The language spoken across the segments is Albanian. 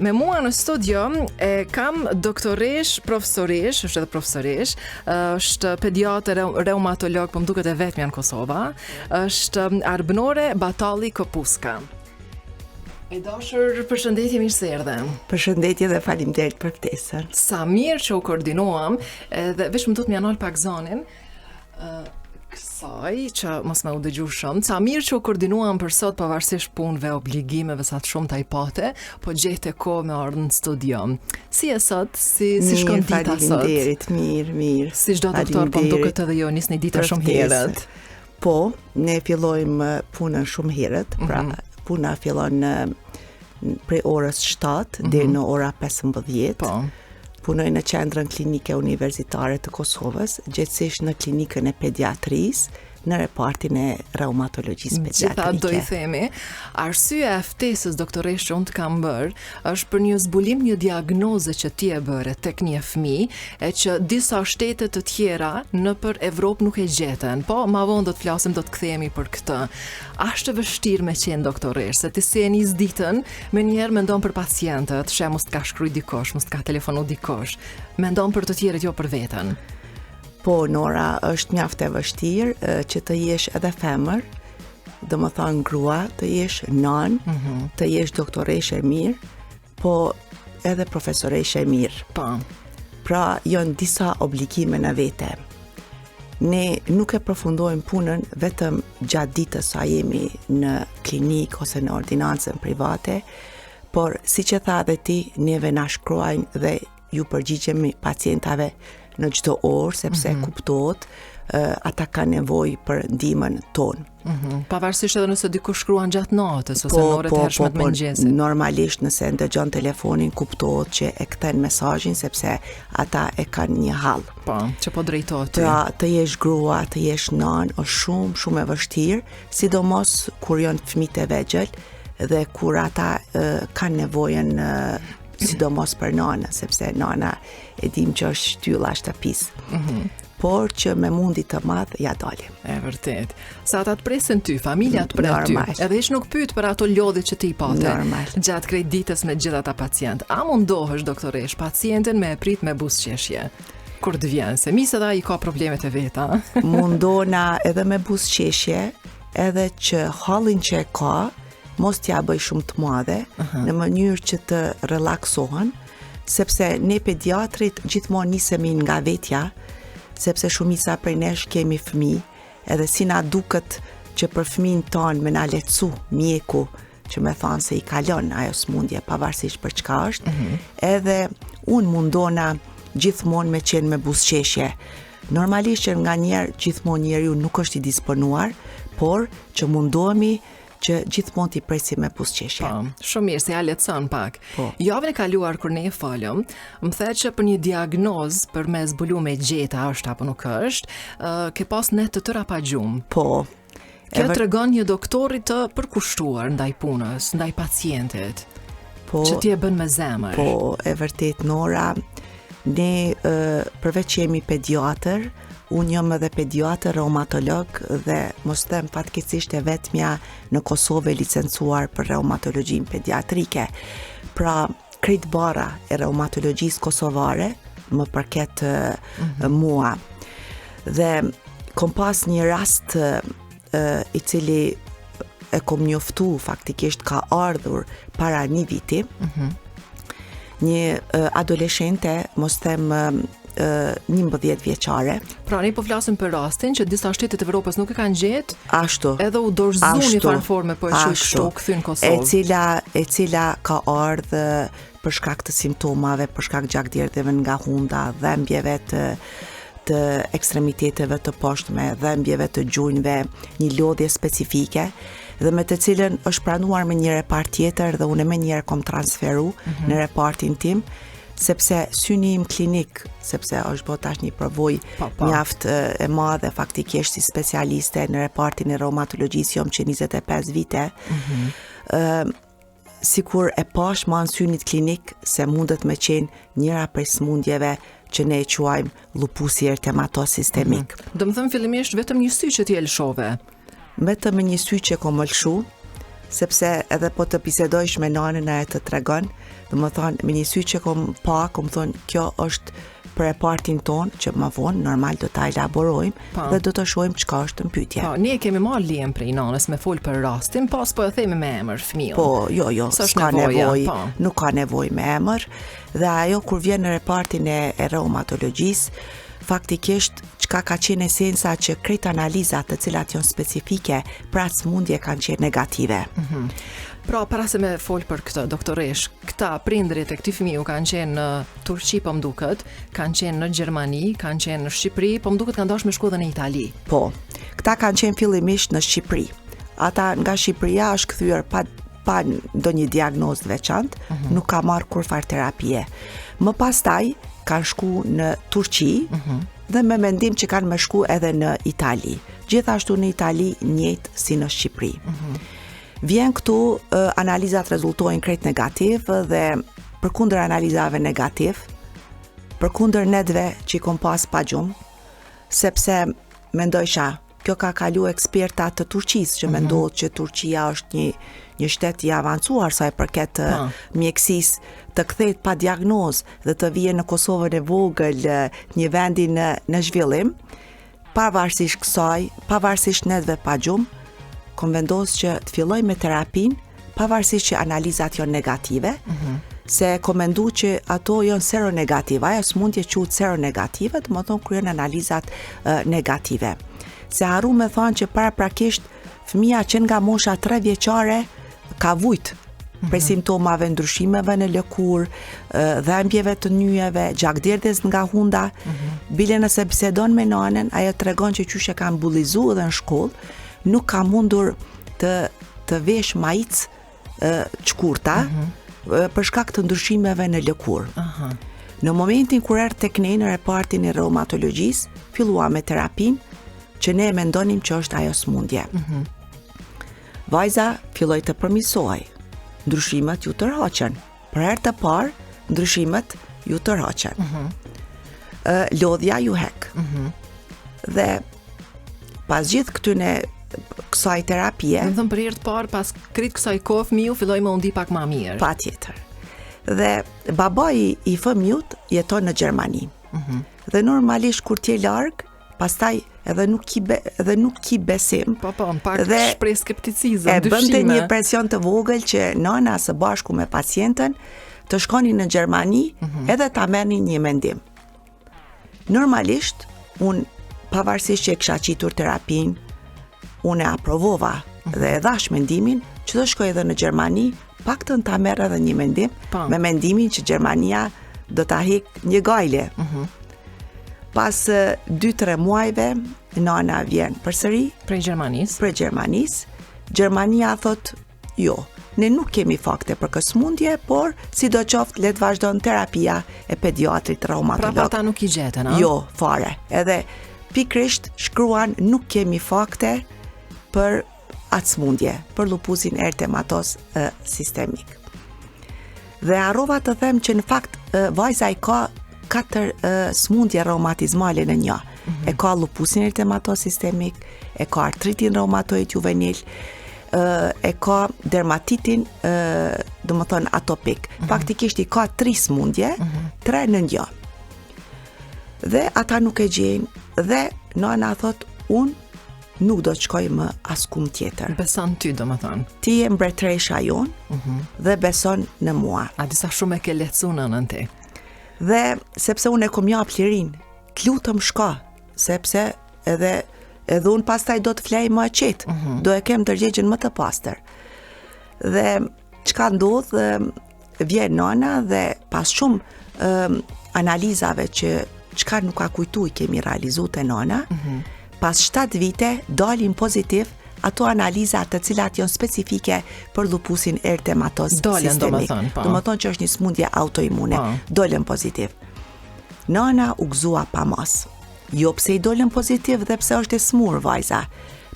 Me mua në studio kam doktoresh, profesoresh, është edhe profesoresh, është pediatër reumatolog, po më duket e vetmja në Kosova, është Arbënore Batalli Kopuska. E dashur, përshëndetje, mirë se erdhe. Përshëndetje dhe faleminderit për ftesën. Sa mirë që u koordinuam, dhe veç më duhet m'ja nol pak zonin. Kësaj që mos më u dëgju shumë, sa mirë që u koordinuam për sot pavarësisht punëve, obligimeve sa të shumta i pate, po gjete kohë me ardhur në studio. Si e sot? Si shkon dita sot? Faleminderit, mirë. Si çdo doktor, po më duket edhe jo nisni dita shumë herët. Po, ne fillojmë punën shumë herët, pra puna fillon prej orës 7 deri në ora 15. Po. Punoj në qendrën klinike universitare të Kosovës, gjithsesi në klinikën e pediatrisë, në repartin e reumatologjisë pediatrike. Gjitha do i themi, arsyeja e ftesës doktoresh që unë të kam bërë, është për një zbulim një diagnoze që ti e bëre tek një fëmijë, e që disa shtete të tjera nëpër Evropë nuk e gjeten. Po, ma vonë do të flasim, do të kthehemi për këtë. Ashtë vështirë me qenë doktoresh, se ti se e nis ditën, me njerë mendon për pacientët, mos të ka shkruaj dikosh, mos të ka telefonu dikosh, mendon për të tjerët, jo për veten. Po, Nora, është mjaft e vështirë që të jesh edhe femër, do më thonë grua, të jesh nan, të jesh doktoreshe e mirë, po edhe profesoreshe e mirë. Po. Pra, janë disa obligime në vete. Ne nuk e përfundojmë punën vetëm gjatë ditës sa jemi në klinik ose në ordinancën private, por si që tha dhe ti, neve na shkruajnë dhe ju përgjigjemi pacientave në çdo orë, sepse kuptohet, ata kanë nevojë për ndihmën tonë. Pavarësisht edhe nëse dikush shkruan gjatë natës ose në orët e hershme të mëngjesit. Normalisht nëse ndëgjon telefonin kuptohet që e kthen mesazhin sepse ata e kanë një hall. Po, që po drejtohet ty. Pra, të jesh grua, të jesh nan, është shumë e vështirë, sidomos kur janë fëmijët e vegjël dhe kur ata kanë nevojën sidomos për nana, sepse nana e dim që është shtylla e shtëpisë. Por që me mundi të madh ja dalim. E vërtet. Sa ata të presin ty, familja të pret ty. Edhe ish nuk pyet për ato lodhje që ti i pate. Gjatë krejt ditës me gjithë ata pacient. A mundohesh doktoresh pacientin me e prit me buzëqeshje? Kur të vjen, se misë edhe ai ka problemet e veta. Mundona edhe me buzëqeshje, edhe që hallin që e ka mos t'ja bëj shumë të madhe, në mënyrë që të relaksohen, sepse ne pediatrit gjithmonë nisemi nga vetja, sepse shumica prej nesh kemi fëmijë, edhe si na duket që për fëmijën tonë me na lehtësu mjeku, që me thonë se i kalon ajo smundje pavarësisht për çka është, edhe unë mundona gjithmonë me qenë me buzëqeshje. Normalisht që nga njerë gjithmonë njeriu nuk është i disponuar, por që mundohemi që gjithmonë t'i presim me buzëqeshje. Po, shumë mirë, se ja lehtëson pak. Po. Javën e kaluar kur ne e folëm, më the që për një diagnozë për me zbulu me gjeta është apo nuk është, ke pas ne të tëra pa gjumë. Po. Kjo tregon një doktori të përkushtuar ndaj punës, ndaj pacientit. Po. Që ti e bën me zemër. Po, e vërtet Nora, ne përveç që jemi pediatër, unë jam edhe pediatër reumatolog dhe mos them fatkeqësisht e vetmja në Kosovë licencuar për reumatologjinë pediatrike. Pra, krejt bara e reumatologjisë kosovare më përket mua. Dhe kom pas një rast i cili e kom njoftu faktikisht ka ardhur para një viti. Një adoleshente, mos them 11 vjeçare. Pra ne po flasim për rastin që disa shtetet e Evropës nuk e kanë gjetë. Ashtu. Edhe u dorëzon një farforme po e kështu kthyn Kosovë. E cila ka ardhur për shkak të simptomave, për shkak gjakderdhjeve nga hunda, dhembjeve të ekstremiteteve të poshtme, dhembjeve të gjunjve, një lodhje specifike, dhe me të cilën është pranuar me një repart tjetër dhe unë me njerë kom transferu në repartin tim, sepse syni im klinik, sepse është bërë tash një përvoj mjaft e madhe faktikisht si specialiste në repartin e reumatologjisë, jam që 25 vite, sikur e pash ma në synit klinik se mundet me qenë njëra prej smundjeve që ne e quajmë lupusi ertematos sistemik. Do më thëmë fillimisht vetëm një sy që ti e lëshove? Vetëm një sy që kom lëshu, sepse edhe po të bisedojsh me nanën e të tregon, dhe më thonë, me një sy që kom thonë, kjo është për e partin tonë, që më vonë, normal do ta elaborojmë dhe do të shohim çka është në pyetje. Po, ne kemi marrë lihen prej nanës me fol për rastin, pas po e themi me emër fëmijën. Po, jo, s'ka nevojë, nuk ka nevojë me emër, dhe ajo kur vjen në repartin e reumatologjisë, faktikisht çka ka qenë esenca që krejt analizat të cilat janë specifike për atë sëmundje kanë qenë negative. Pra, para se me fol për këtë, doktoresh, këta prindrit e këtij fëmiu kanë qenë në Turqi, po m'duket, kanë qenë në Gjermani, kanë qenë në Shqipëri, po m'duket kanë dashur me shku edhe në Itali. Po, këta kanë qenë fillimisht në Shqipëri. Ata nga Shqipëria është kthyer pa ndonjë diagnozë veçantë, nuk ka marrë kurfar terapie. Më pastaj kanë shku në Turqi dhe me mendim që kanë me shku edhe në Itali. Gjithashtu në Itali njëjtë si në Shqipëri. Vjen këtu, analizat rezultojnë krejt negativ dhe përkundër analizave negativ, përkundër netve që i kom pas pa gjumë, sepse mendojsha, kjo ka kalu eksperta të Turqisë, që mendohet që Turqia është një shtet i avancuar sa i përket mjekësisë, të kthehet pa diagnozë dhe të vijë në Kosovën e vogël, një vendi në zhvillim, pavarësisht kësaj, pavarësisht netve pa gjumë, kom vendos që të filloj me terapin, pavarësisht që analizat janë negative, se kom mendu që ato janë seronegative, ajo sëmundje quhet seronegative, do të thonë kur janë analizat negative. Se haru me thonë që paraprakisht fëmia që nga mosha 3 vjeçare ka vujt për simptomave ndryshimeve në lëkurë, dhembjeve të nyjeve, gjakderdhjes nga hunda, bile nëse bisedon me nanën, ajo tregon që qyshe kanë bullizu edhe në shkollë, nuk ka mundur të vesh majic çkurta për shkak të ndryshimeve në lëkurë. Në momentin kur erdhi tek ne në repartin e reumatologjisë, fillua me terapin që ne mendonim që është ajo sëmundje. Vajza filloi të përmirësohej. Ndryshimet ju tërhoqën. Për herë të parë, ndryshimet ju tërhoqën. Lodhja ju hek. Dhe pas gjithë kësaj terapie, do të thënë për herë të parë pas krit kësaj kohë fëmiu filloi më u ndi pak më mirë. Patjetër. Dhe babai i fëmijut jeton në Gjermani. Dhe normalisht kur ti je larg, pastaj edhe nuk ki besim. Po, pak shpreh skepticizëm, dyshime. E bënte një presion të vogël që nana së bashku me pacientën të shkonin në Gjermani edhe ta merrnin një mendim. Normalisht, unë pavarësisht që e kisha qitur terapin, unë e aprovova dhe e dhash mendimin që do shkoj edhe në Gjermani, paktën ta merr edhe një mendim, me mendimin që Gjermania do ta hek një gajle. Pas 2-3 muajve, nana vjen përsëri prej Gjermanisë. Gjermania thot, jo, ne nuk kemi fakte për këtë sëmundje, por sidoqoftë le të vazhdon terapia e pediatrit reumatolog. Pra ata nuk i gjetën, a? Jo, fare. Edhe pikrisht shkruan nuk kemi fakte për atë sëmundje, për lupusin ertematos sistemik. Dhe harrova të them që në fakt vajza i ka 4 sëmundje reumatizmale në një. E ka lupusin ertematos sistemik, e ka artritin reumatoid juvenil, e ka dermatitin, do më thonë atopik. Faktikisht i ka 3 sëmundje, 3 në një. Dhe ata nuk e gjejnë dhe nana thot, unë nuk do të shkoj më askum tjetër. Beson ty, do më thonë. Ti e mbretëresha jonë dhe beson në mua. A disa shumë e ke lehtësuar nënën ti. Dhe sepse unë e kom jap lirin, të lutem shko, sepse edhe unë pastaj do të flej më qetë, do e kem tërgjegjen më të pastër. Dhe çka ndodh, vjen nana dhe pas shumë analizave që çka nuk ka kujtu i kemi realizuar te nana, pas 7 vite dalin pozitiv ato analizat të cilat janë specifike për lupusin ertematos sistemik. Do më thonë që është një sëmundje autoimune. Dolën pozitiv. Nana u gëzua pa mos. Jo pse i dolën pozitiv dhe pse është e smur vajza,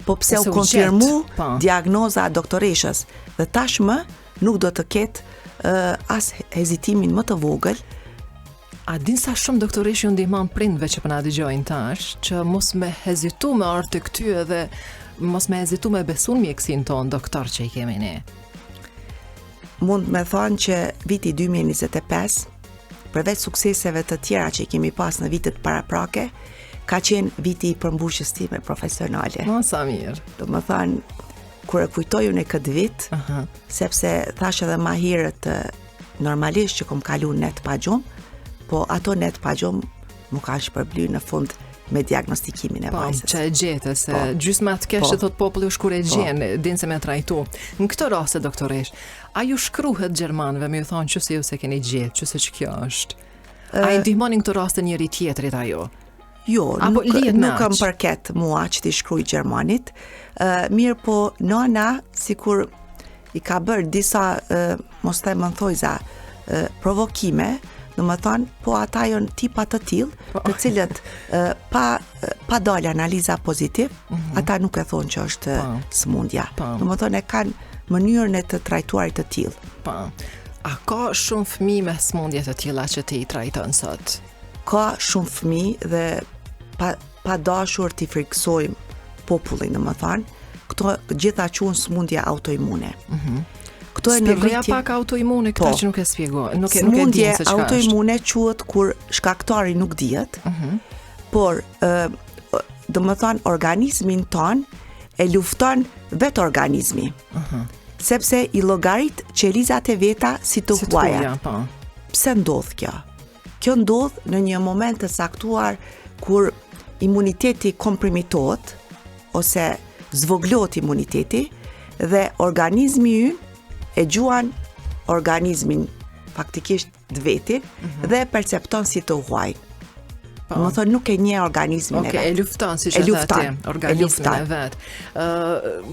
po pse u konfirmu diagnoza doktoreshës. Dhe tashmë nuk do të ketë as hezitimin më të vogël A din sa shumë doktoresh ju ndihmon prindve që po na dëgjojnë tash, që mos me hezitu me ardhur tek ty edhe mos me hezitu me besu në mjekësinë tonë doktor që i kemi ne. Mund me thonë që viti 2025, përveç sukseseve të tjera që i kemi pas në vitet paraprake, ka qenë viti i përmbushjes time profesionale. Sa mirë. Do më thonë, kur e kujtoju në këtë vit, sepse thash edhe ma herët normalisht që kom kalu net pa gjumë, po ato net pa gjumë mu ka shpërbly në fund me diagnostikimin e vajzës. Që e gjete, se gjysma të kesh që thot populli u shkur e gjenë, din se me trajtu. Në këtë raste, doktoresh, a ju shkruhet gjermanëve me ju thonë që se ju se keni gjetë, që se që kjo është? A i ndihmonin këtë raste njëri tjetrit ajo? Jo, nuk kam përket mua që ti shkruj gjermanit, mirë po nana, sikur i ka bërë disa, mos të më thojza, provokime, në më thonë, po ata janë tipa të tillë, të cilët pa dalë analiza pozitiv, ata nuk e thonë që është smundja. Në më thonë, e kanë mënyrën e të trajtuarit të tillë. A ka shumë fëmijë me smundje të tilla që ti i trajton sot? Ka shumë fëmijë dhe pa dashur t'i friksojmë popullin, në më thonë, këto gjitha quhen smundje autoimune. Spjegoja pak autoimune, këta që nuk e spjegoj. Smundje autoimune quhet kur shkaktari nuk dihet, por do më thonë organizmin ton e lufton vetë organizmi. Sepse i llogarit qelizat e veta si të huaja. Pse ndodh kjo? Kjo ndodh në një moment të saktuar kur imuniteti komprimitohet ose zvoglohet imuniteti dhe organizmi ynë e gjuan organizmin faktikisht të vetin dhe percepton si të huaj. Më thonë nuk e nje organizmin e vetë. E lufton, si që thati, organizmin e vetë.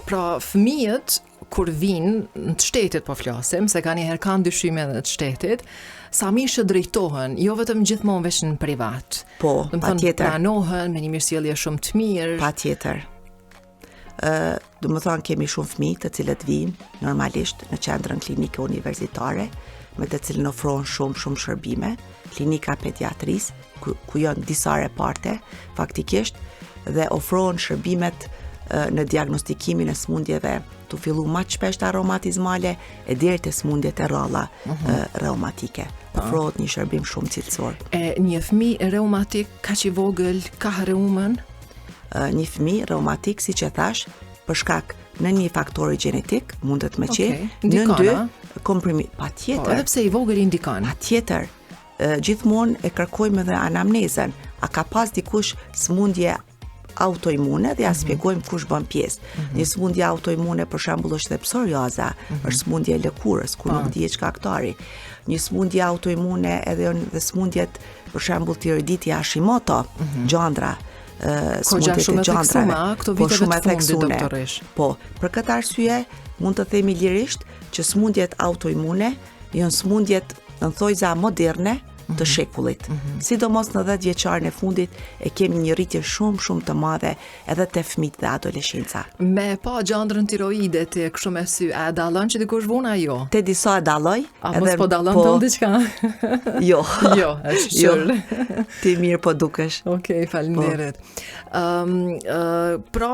Pra, fëmijët, kur vinë në të shtetit po flasim, se ka njëherë kanë dyshime dhe të shtetit, sa mirë që drejtohen, jo vetëm gjithmonë veç në privat. Po, pa tjetër. Pranohen me një mirësjellje shumë të mirë. Pa tjetër. Do më thonë kemi shumë fëmijë të cilët vinë normalisht në qendrën klinike universitare me të cilën ofrohen shumë shërbime, klinika pediatrisë ku janë disa reparte faktikisht dhe ofrohen shërbimet në diagnostikimin e smundjeve të fillu më shpesh aromatizmale e deri te smundjet e rralla reumatike. Ofrohet një shërbim shumë cilësor. Një fëmijë reumatik kaq i vogël ka reumen? Një fëmijë reumatik, si që thash, për shkak në një faktori genetik, mundet me qenë, në dy komprimi, pa tjetër. Edhe pse i vogël indikon. Pa tjetër, gjithmonë e kërkojmë edhe anamnezën. A ka pas dikush smundje autoimune dhe ja spjegojmë kush bën pjesë. Një smundje autoimune për shembull është dhe psorioza, është smundje e lëkurës, ku nuk dihet shkaktari. Një smundje autoimune edhe janë dhe smundjet për shembull tiroiditi Hashimoto, gjandra, smundjet e gjandrave. Këto vitet të fundit, doktoresh. Po, për këtë arsye mund të themi lirisht që smundjet autoimune janë smundjet në thojza moderne të shekullit. Sidomos në 10 vjeçarin e fundit e kemi një rritje shumë të madhe edhe te fëmijët dhe adoleshenca. Me pa gjandrën tiroide ti kështu me sy, a dallon që dikush vun ajo? Te disa dalloj. A mos po dallon ton diçka? Jo. Jo, është qërë. Ti mirë po dukesh. Okej, faleminderit. Pra,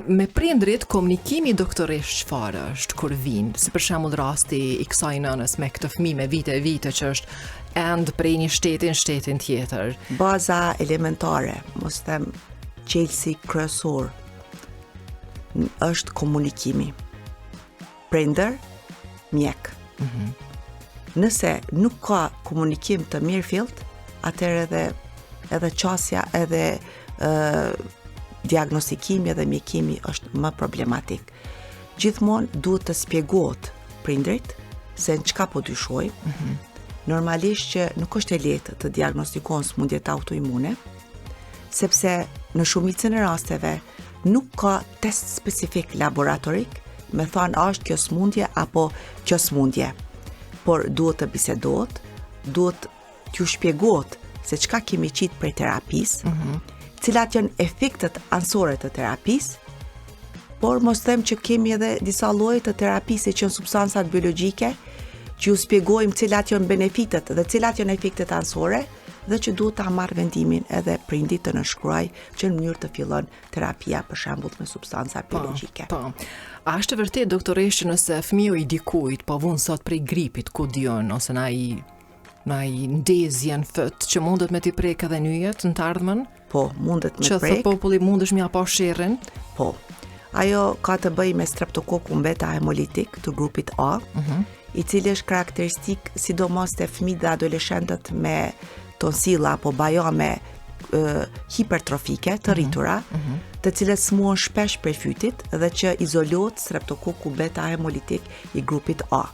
me prindrit komunikimi doktoresh çfarë është kur vinë? Si për shembull rasti i kësaj nënës me këtë fëmijë me vite që është endë prej një shtetin tjetër. Baza elementare, mos them qelsi kryesor, është komunikimi. Prindër, mjek. Nëse nuk ka komunikim të mirëfillt, atëherë edhe qasja, edhe diagnostikimi edhe mjekimi është më problematik. Gjithmonë duhet të spjegohet prindrit se në çka po dyshojmë. Normalisht që nuk është e lehtë të diagnostikohen smundjet autoimune, sepse në shumicën e rasteve nuk ka test specifik laboratorik me thënë a është kjo smundje apo kjo smundje. Por duhet të bisedohet, duhet t'ju shpjegohet se çka kemi qitë prej terapisë, cilat janë efektet anësore të terapisë, por mos them që kemi edhe disa lloje të terapisë që janë substancat biologjike, që ju spjegojmë cilat janë benefitet dhe cilat janë efektet anësore, dhe që duhet ta marrë vendimin edhe prindit të nënshkruaj që në mënyrë të fillon terapia për shembull me substanca biologjike. Po. A është vërtet doktoresh që nëse fëmiu i dikujt po vun sot prej gripit, ku diun, ose na i ndezje në fët që mundet me t'i prek edhe nyjet në të ardhmen? Po, mundet me që prek. Që thë populli mundesh mja pa sherrin? Po. Ajo ka të bëjë me streptokokun beta hemolitik të grupit A, i cili është karakteristik sidomos te fëmijët dhe adoleshentët me tonsilla apo bajame hipertrofike të rritura, të cilët smuan shpesh prej fytit dhe që izolohet streptokoku beta hemolitik i grupit A.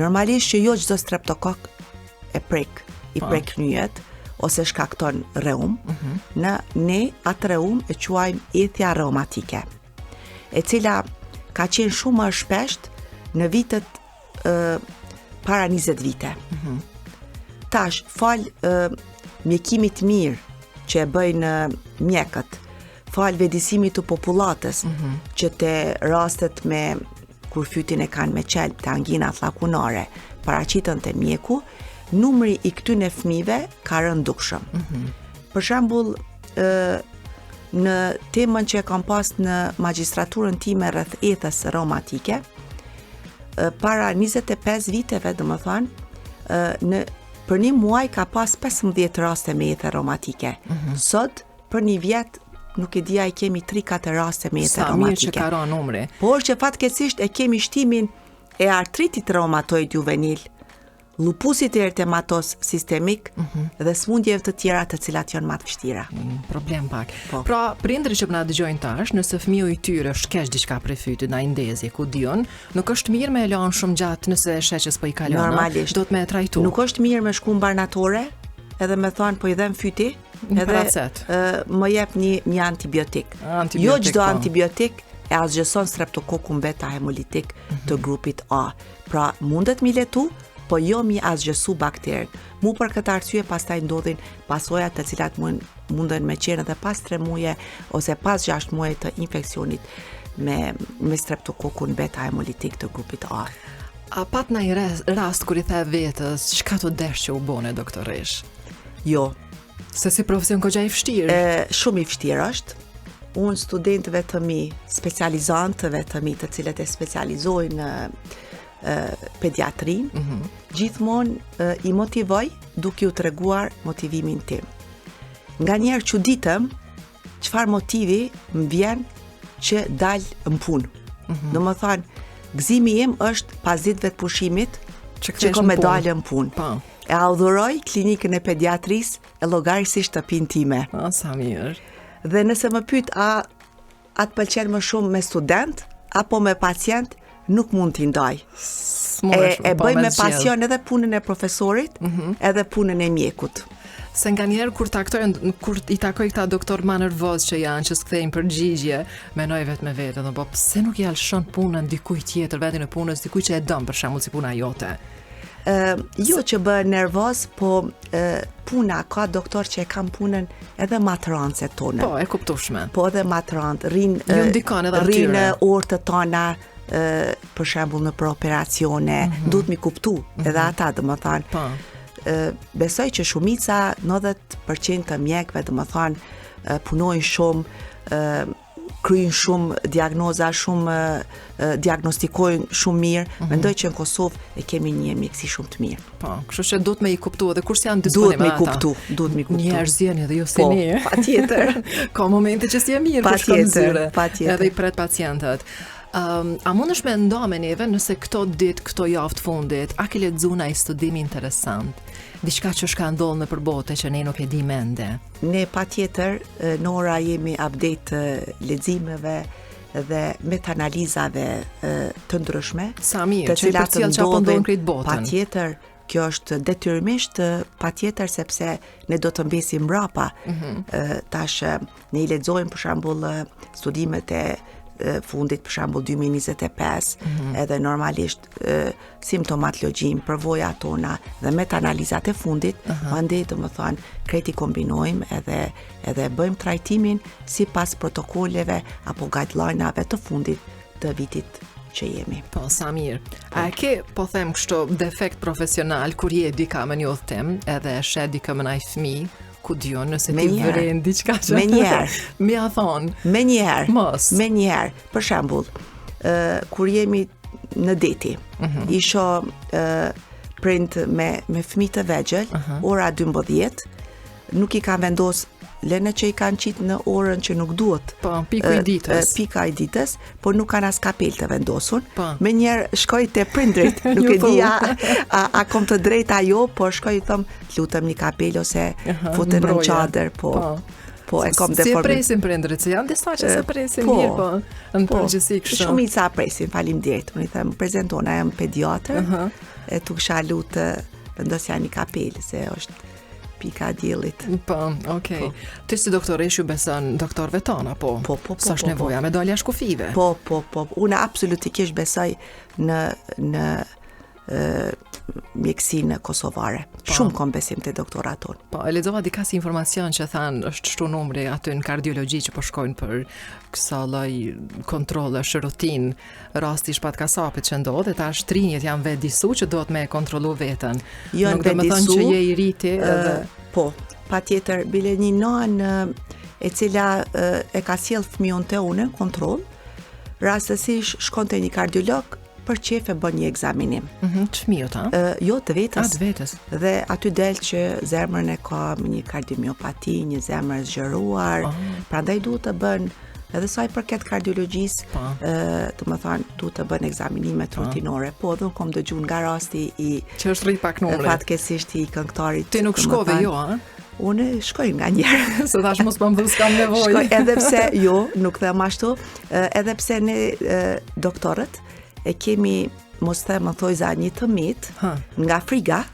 Normalisht që jo çdo streptokok i prek nyjet ose shkakton reum, ne atë reum e quajmë ethja reumatike, e cila ka qenë shumë më shpesht në vitet para 20 vite. Tash, fal mjekimit mirë që e bëjnë mjekët, fal vedisimit të popullatës, që te rastet me kur fytin e kanë me qelp të anginat llakunare, paraqiten te mjeku, numri i këtyne fëmijëve ka rënë dukshëm. Për shembull, në temën që e kam pas në magjistraturën time rreth ethës reumatike, para 25 viteve, për një muaj ka pas 15 raste me ethë reumatike. Sot, për një vjet, nuk e dia, i kemi 3-4 raste me ethë reumatike. Sa mirë që ka rënë numri. Por që fatkeqësisht e kemi shtimin e artritit reumatoid juvenil, lupusit erythematos sistemik dhe smundjeve të tjera të cilat janë më të vështira. Problem pak. Po. Pra, prindërit që na dëgjojnë tash, nëse fëmiu i tyre është keq diçka prej fytit, na i ndezje, ku diun, nuk është mirë me e lënë shumë gjatë nëse sheqës po i kalon. Normalisht. Do të me e trajtu. Nuk është mirë me shku në barnatore, edhe me thonë po i dhem fyti, edhe më jep një antibiotik. Jo çdo antibiotik e asgjëson streptokokun beta hemolitik të grupit A. Pra, mundet mi letu, po jo mi asgjësu bakterën. Mu për këtë arsye pastaj ndodhin pasojat të cilat munden me qenë edhe pas 3 muaje ose pas 6 muaje të infeksionit me streptokokun beta hemolitik të grupit A. A pat na i rast kur i the vetës, çka të desh që u bone doktoresh? Jo. Se si profesion goxha i vështirë. Shumë i vështirë është. Unë studentëve të mi, specializantëve të mi, të cilët e specializojnë në pediatrin, gjithmonë i motivoj duke u treguar motivimin tim. Nga njerë çuditëm çfarë motivi më vjen që dal në punë. Do më thonë, gëzimi im është pas ditëve të pushimit që ko me dalë në punë. E adhuroj klinikën e pediatrisë e llogarisht shtëpinë time. Sa mirë. Dhe nëse më pyet a të pëlqen më shumë me student apo me pacient, nuk mund t'i ndaj. E bëj me pasion edhe punën e profesorit, edhe punën e mjekut. Se nga njerë kur i takoj këta doktor ma nervoz që janë, që s'kthejnë përgjigje, menoj vetë me vetë, dhe po pse nuk i alshon punën dikuj tjetër, vetin e punës, dikuj që e dëm, për shembull si puna jote? Jo që bë nervoz, po puna, ka doktor që e kam punën edhe matrance tonë. Po, e kuptueshme. Po edhe matrant, rinë orë të tona, për shembull në për operacione, duhet mi kuptu edhe ata, dhe më thanë. Besoj që shumica 90% të mjekëve, dhe më thanë, punojnë shumë, kryjnë shumë diagnoza, shumë diagnostikojnë shumë mirë. Mendoj që në Kosovë e kemi një mjekësi shumë të mirë. Po, kështu që duhet me i kuptu edhe kurse janë disponim ata. Duhet me i kuptu. Njerëz janë edhe jo si ne. Po, patjetër. Ka momente që si e mirë për shkon zyre. Patjetër. Edhe i pret pacientët. A mundesh me ndo me neve nëse këto javë të fundit, a ke lexuar një studim interesant? Diçka që shka ndodhur në përbote që ne nuk e di mende. Ne patjetër në ora jemi update leximeve dhe meta-analizave të ndryshme. Sa mirë, që i përcjell çfarë ndodh krejt botën. Patjetër, kjo është detyrimisht patjetër sepse ne do të mbesim mbrapa. Tash ne i lexojmë për shembull studimet e fundit, për shembull 2025, edhe normalisht simptomatologjin, përvoja tona dhe meta-analizat e fundit, mandej do më thonë, kreti kombinojmë edhe bëjmë trajtimin sipas protokolleve apo guideline-ave të fundit të vitit që jemi. Po, sa mirë. A ke, po them kështu, defekt profesional, kur je dika me një udhtim, edhe e shed dika me naj fëmi, ku dion nëse ti vëren diçka që... Me njerë. Mi a thonë. Me njerë. Mos. Me njerë. Për shembull, kur jemi në deti, isho prind me fëmijë të vegjël, ora 12, nuk i kanë vendos lene që i kanë qitë në orën që nuk duhet. Po, pika i ditës, por nuk kanë as kapel të vendosun. Po. Me njerë shkoj të prindrit, nuk e di a kom të drejta jo, por shkoj i thëm, lutëm një kapel ose futën në çadër, po e kom Si e presin prindrit, se janë disa që se presin mirë, po, në përgjithësi kështu. Shumica presin, faleminderit. Unë i them, prezentona, jam pediatër, e tu kisha lutë vendosja një kapel, se është pika diellit. Po, okej. Ti si doktoresh ju beson doktorëve tonë, po? Po. Sa është nevoja me dalja shkufive? Po. Unë absolutikisht besoj në mjekësinë kosovare. Shumë kom besim te doktorat tonë. Po, e lexova dika si informacion që thanë është shtu numri aty në kardiologji që po shkojnë për kësa lloj kontrollesh rutin, rasti shpat kasapit që ndodh, e tash trinjet janë vedisu që duhet me kontrollu veten. Nuk do të thonë që je i riti edhe po, patjetër bile një nanë e cila e ka sjell fëmijën te unë kontroll, rastësisht shkon te një kardiolog për qef e bën një ekzaminim. Ç'fëmijët, ha? Jo, të vetës. Të vetës. Dhe aty del që zemrën e ka një kardiomiopati, një zemër zgjeruar, prandaj duhet të bën edhe sa i përket kardiologjisë, të më thënë, duhet të bën ekzaminimet rutinore. Po, dhe unë kom dëgjuar nga rasti i që është rrit pak numri. Fatkeqësisht i këngëtarit. Ti nuk shkove jo, ha? Unë shkoj nga njerë. Se thash mos më s'kam nevojë. Shkoj edhe pse jo, nuk them ashtu, edhe pse ne doktorët e kemi, mos them thoj za një tëmit nga friga,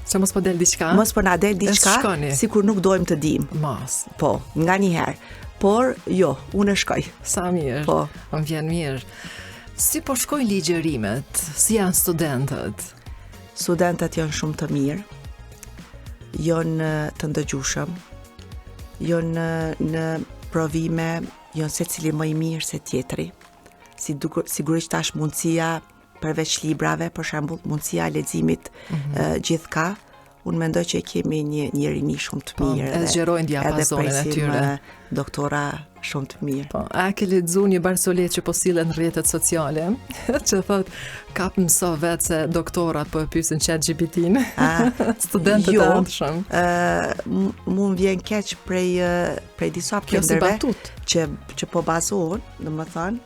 se mos po del diçka. Mos po na del diçka, sikur nuk dojmë të dim. Mos. Po, nga një herë. Por jo, unë shkoj. Sa mirë. Po. Më vjen mirë. Si po shkojnë ligjërimet? Si janë studentët? Studentët janë shumë të mirë. Janë të ndëgjushëm. Janë në provime, janë secili më i mirë se tjetri. Sigurisht tash mundësia përveç librave, për shembull, mundësia e leximit gjithka. Unë mendoj që kemi një rini shumë të mirë. E zgjerojnë diapazonin e tyre. Doktora shumë të mirë. Po, a ke lexuar një barsolet që po sillen në rrjetet sociale, që thot kap mëso vetë se doktorat po e pyesin ChatGPT-n. Studentët e ëndshëm. Mu vjen keq prej disa prindërve që po bazohen, domethënë,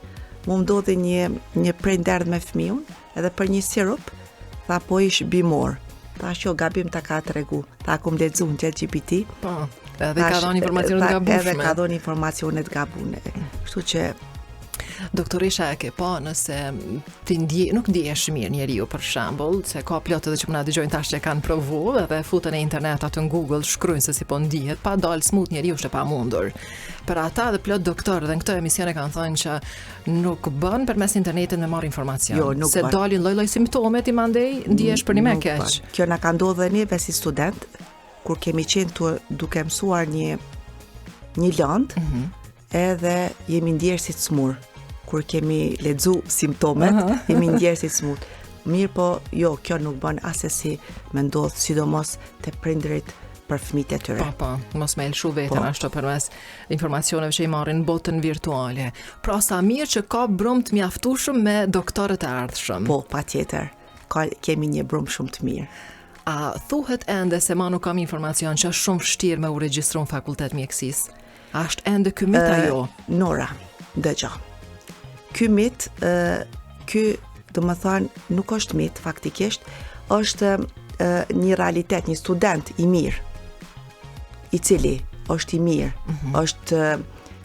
mu ndodhi një prindër me fëmijën, edhe për një sirup, tha po ish bimor. Ta që gabim ta ka tregu, ta kum lexuar ChatGPT. Po, edhe ka dhënë informacione të gabueshme. Edhe ka dhënë informacione të gabueshme. Kështu që doktoresha e ke pa nëse ti nuk ndihesh mirë njeriu për shembull, se ka plot edhe që po na dëgjojnë tash që kanë provu edhe futen në internet aty në Google, shkruajnë se si po ndihet, pa dal smut njeriu është e pamundur. Për ata dhe plot doktorë dhe në këto emisione kanë thënë që nuk bën përmes internetit me marr informacion. Jo, nuk se bën. dalin lloj-lloj simptome ti mandej ndihesh për një më keq. Kjo na ka ndodhur neve si student kur kemi qenë duke mësuar një lëndë, edhe jemi ndjerë si të smur. Kur kemi lexu simptomet, jemi ndjerë si të smur. Mirë po, jo, kjo nuk bën asesi me ndodh, sidomos te prindërit për fëmijët e tyre. Po, mos me lëshu veten ashtu përmes informacioneve që i marrin në botën virtuale. Pra sa mirë që ka brum të mjaftueshëm me doktorët e ardhshëm. Po, patjetër. Kemi një brum shumë të mirë. A thuhet ende se ma nuk kam informacion që është shumë vështirë me u regjistru në fakultet mjekësisë? A është ende ky mit ajo? Nora, dëgjo. Ky mit, do më thonë, nuk është mit, faktikisht, është një realitet, një student i mirë, i cili është i mirë, është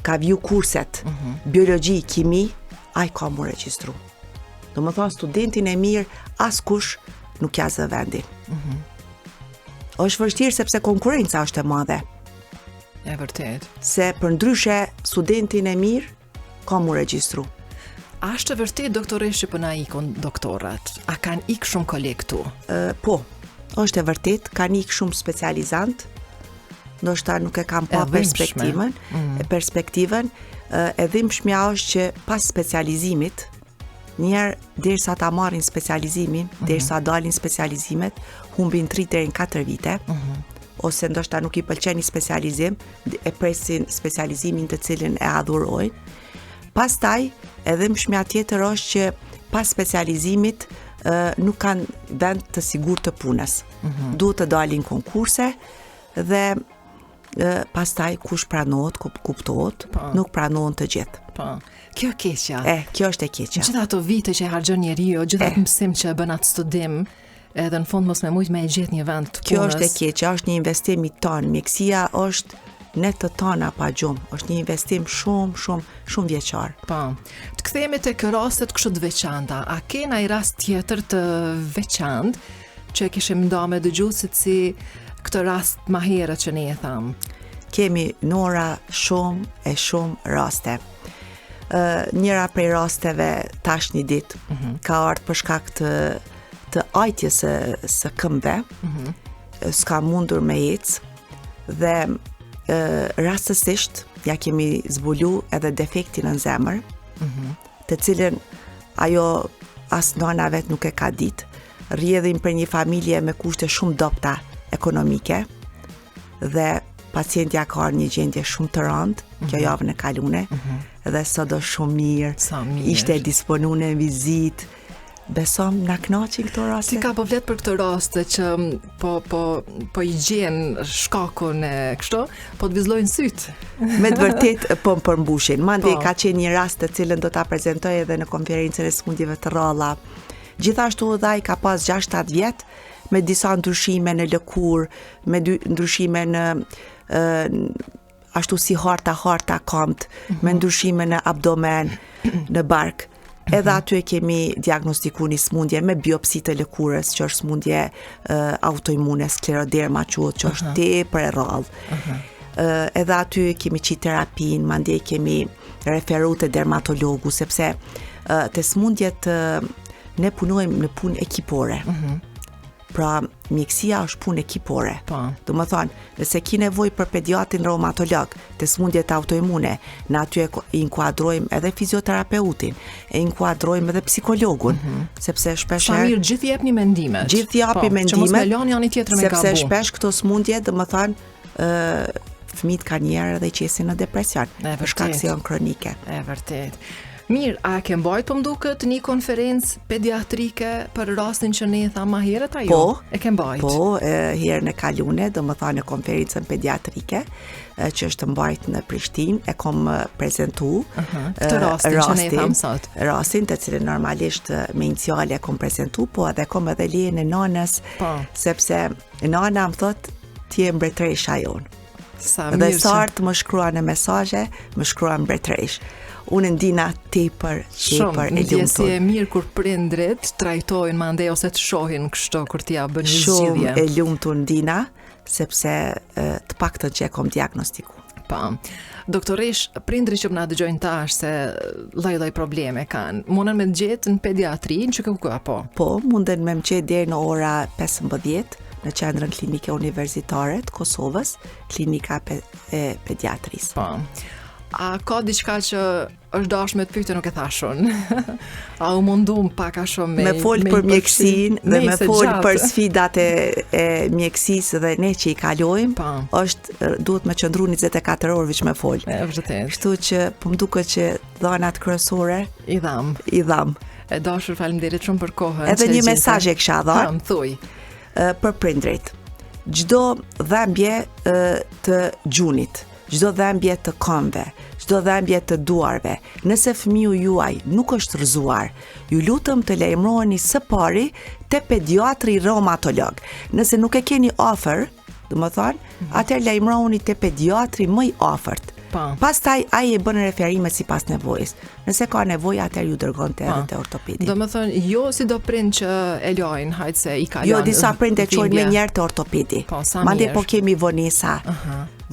ka vju kurset, biologji, kimi, ai ka mu regjistru. Do më thonë, studentin e mirë, askush nuk ja zë vendin. Është vështirë sepse konkurenca është e madhe. E vërtet. Se për ndryshe, studentin e mirë, ka mu regjistru. A është vërtet doktoresh që përna ikon doktorat? A kanë ik shumë kolegë këtu? Po, është e vërtet, kanë ik shumë specializant, ndoshta nuk e kam pa perspektivën, e dhimbshmja është që pas specializimit, njerë derisa ta marrin specializimin, derisa dalin specializimet, humbin 3 deri në 4 vite. Ose ndoshta nuk i pëlqen një specializim, e presin specializimin të cilin e adhurojnë. Pastaj, edhe mshmja tjetër është që pas specializimit nuk kanë vend të sigurt të punës. Duhet të dalin konkurse dhe pastaj kush pranohet, kuptohet, nuk pranohen të gjithë. Po. Kjo keqja. Kjo është e keqja. Gjithë ato vite që e harxhon njeriu, gjithë atë mësim që bën atë studim, edhe në fund mos me mujt me e gjetë një vend të punës. Kjo është e keqja, është një investim i tonë. Mjekësia është ne të tona pa gjumë. Është një investim shumë vjeçar. Po. Të kthehemi tek rastet kështu të veçanta. A ke ndaj rast tjetër të veçantë që kishim nda me dëgjues si këtë rast më herët që ne e tham? Kemi Nora shumë raste. Njëra prej rasteve tash një ditë ka ardhur për shkak të ajtjes së këmbëve. S'ka mundur me ecë dhe rastësisht ja kemi zbulu edhe defektin në zemër, të cilën ajo as nona vet nuk e ka ditë. Rrjedhin për një familje me kushte shumë dobta ekonomike dhe pacientja ka një gjendje shumë të rëndë, kjo javën e kalune, dhe sot do shumë mirë, ishte disponuar në vizitë. Besom na kënaqin këto raste. Si ka po flet për këtë raste që po i gjen shkakun e kështu, po të vizllojnë sytë. Me të vërtet po më përmbushin. Mandej ka qenë një rast të cilën do ta prezantoj edhe në konferencën e smundjeve të rralla. Gjithashtu edhe ai ka pas 6-7 vjet me disa ndryshime në lëkurë, me ndryshime në ashtu si harta kamt, me ndryshime në abdomen, në bark. Edhe aty e kemi diagnostikuar një smundje me biopsi të lëkurës, që është smundje autoimune, skleroderma quhet, që është tepër e rrallë. Edhe aty kemi qitë terapin, mandej kemi referu të dermatologu, sepse të smundjet ne punojmë në punë ekipore. Pra, mjekësia është punë ekipore. Do më thonë, nëse ki nevojë për pediatrin reumatolog të smundjet autoimune, në aty e inkuadrojmë edhe fizioterapeutin, e inkuadrojmë edhe psikologun, sepse shpesh mirë gjithë jepni mendime. Gjithë japi mendime. Që mos me lani janë tjetër me gabu. Sepse shpesh këto smundje, do më thonë, fëmijët kanë njerë edhe qesin në depresion, për shkak se janë kronike. E vërtet. Mirë, a ke mbajt po mduket një konferencë pediatrike për rastin që ne e tha më herët ajo? Po. E ke mbajt? Po, herën e kalune, do më thënë në konferencën pediatrike, që është mbajt në Prishtinë, e kom prezentu këtë rastin që ne e tham sot. Rastin të cilën normalisht me iniciale kom prezentu, po edhe kom edhe lejen e nanës, sepse nana më thot ti je mbretëresha jonë. Dhe sartë më shkruan në mesazhe, më shkruan mbretëresh. Unë ndina tepër e lumtur. Ndjesi e mirë kur prindrit trajtojnë mandej ose të shohin kështu kur t'ia bën një zgjidhje. Shumë e lumtur ndina, sepse të paktën që e kom diagnostiku. Po. Doktoresh, prindrit që na dëgjojnë tash se lloj probleme kanë, mundën me gjetë në pediatrinë që ku apo? Po, munden me më gjetë deri në ora 15 në qendrën klinike universitare të Kosovës, klinika e pediatrisë. Po. A ka diçka që është dashur me të pyetje nuk e thashun? A u mundum pak a shumë me fol për mjekësinë dhe me fol për sfidat e mjekësisë dhe ne që i kalojmë, duhet me qëndru 24 orë veç me fol. Vërtet. Kështu që po më duket që dhënat kryesore i dham. E dashur, faleminderit shumë për kohën. Edhe një mesazh e kisha dhënë. Thuaj. Për prindrit. Çdo dhëmbje të gjunit, çdo dhëmbje të këmbëve, çdo dhëmbje të duarve, nëse fëmiu juaj nuk është rrëzuar, ju lutem të lajmëroheni së pari te pediatri reumatolog. Nëse nuk e keni afër, domethënë, atëherë lajmëroheni te pediatri më i afërt. Pastaj ai e bën referimet sipas nevojës. Nëse ka nevojë, atëherë ju dërgon te ortopedi. Domethënë, jo si do prind që e lajnë, hajt se i kalon. Jo, disa prind e çojnë me njerë te ortopedi. Mandej po kemi vonesa.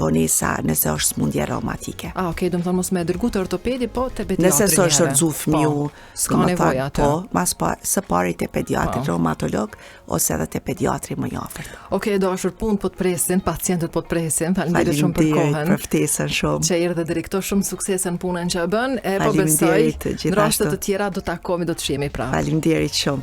vonesa nëse është smundje reumatike. Okej, do të thonë mos me dërgu të ortopedi, po te pediatri. Nëse s'është shërdzu fëmiu, s'ka nevojë atë. Po, së pari te pediatri reumatolog ose edhe te pediatri më i afërt. Okej, dashur, punë po të presin, pacientët po të presin. Faleminderit shumë për kohën. Për ftesën shumë. Që erdhe deri këto, shumë suksese në punën që bën. Po besoj, në raste të tjera do takohemi, do të shihemi prapë. Faleminderit shumë.